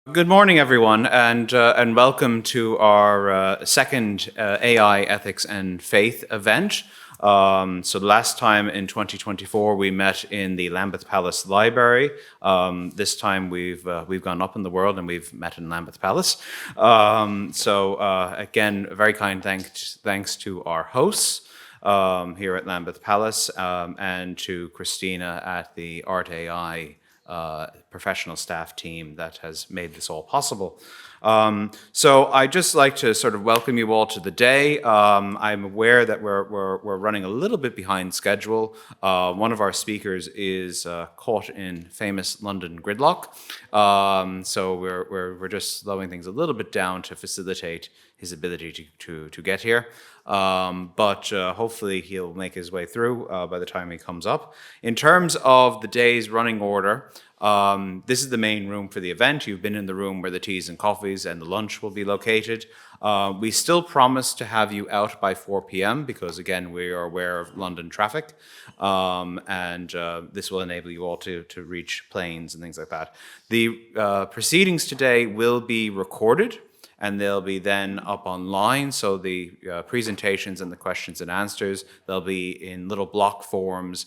Good morning, everyone, and welcome to our second AI Ethics and Faith event. So last time in 2024 we met in the Lambeth Palace Library. This time we've gone up in the world and we've met in Lambeth Palace. Again, a very kind thanks to our hosts here at Lambeth Palace and to Christina at the Art AI professional staff team that has made this all possible. So I'd just like to sort of welcome you all to the day. I'm aware that we're running a little bit behind schedule. One of our speakers is caught in famous London gridlock. So we're just slowing things a little bit down to facilitate his ability to get here. But hopefully he'll make his way through by the time he comes up. In terms of the day's running order, this is the main room for the event. You've been in the room where the teas and coffees and the lunch will be located. We still promise to have you out by 4 p.m. because, again, we are aware of London traffic. This will enable you all to reach planes and things like that. The proceedings today will be recorded, and they'll be then up online. So the presentations and the questions and answers, they'll be in little block forms,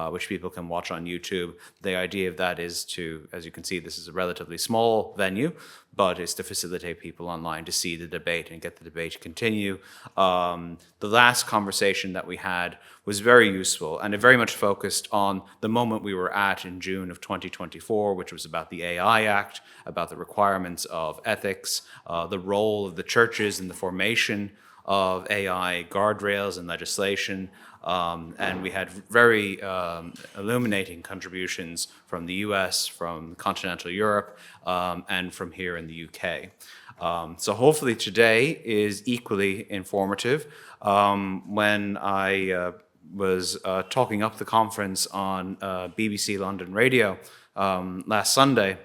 which people can watch on YouTube. The idea of that is to, as you can see, this is a relatively small venue, but it's to facilitate people online to see the debate and get the debate to continue. The last conversation that we had was very useful, and it very much focused on the moment we were at in June of 2024, which was about the AI Act, about the requirements of ethics, the role of the churches in the formation of AI guardrails and legislation. And we had very illuminating contributions from the US, from continental Europe, and from here in the UK. So hopefully today is equally informative. When I was talking up the conference on BBC London Radio last Sunday,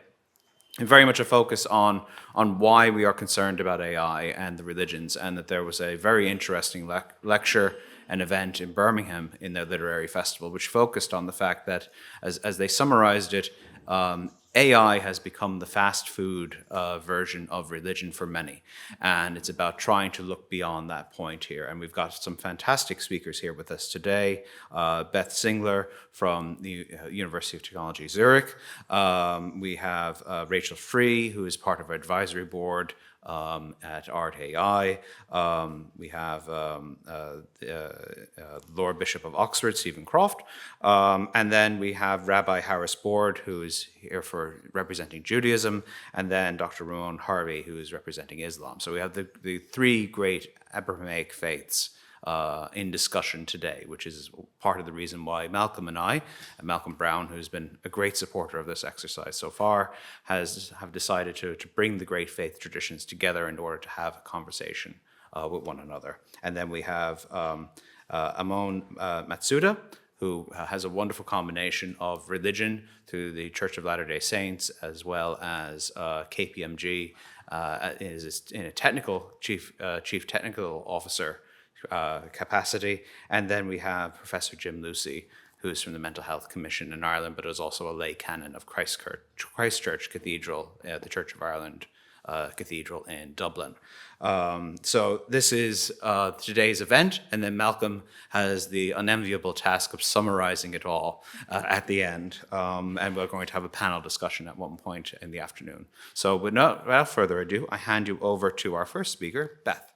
very much a focus on why we are concerned about AI and the religions, and that there was a very interesting lecture and event in Birmingham in their literary festival, which focused on the fact that, as they summarized it, AI has become the fast food version of religion for many. And it's about trying to look beyond that point here. And we've got some fantastic speakers here with us today. Beth Singler from the University of Technology Zurich. We have Rachel Free, who is part of our advisory board at Art AI. We have Lord Bishop of Oxford, Stephen Croft. And then we have Rabbi Harris Board, who is here for representing Judaism, and then Dr. Ramon Harvey, who is representing Islam. So we have the three great Abrahamic faiths in discussion today, which is part of the reason why Malcolm and I, and Malcolm Brown, who's been a great supporter of this exercise so far, have decided to bring the great faith traditions together in order to have a conversation with one another. And then we have Amon Matsuda, who has a wonderful combination of religion through the Church of Latter-day Saints, as well as KPMG, is in a technical chief technical officer capacity. And then we have Professor Jim Lucy, who is from the Mental Health Commission in Ireland, but is also a lay canon of Christchurch Cathedral, the Church of Ireland Cathedral in Dublin. So this is today's event, and then Malcolm has the unenviable task of summarizing it all at the end. And we're going to have a panel discussion at one point in the afternoon. So without further ado, I hand you over to our first speaker, Beth.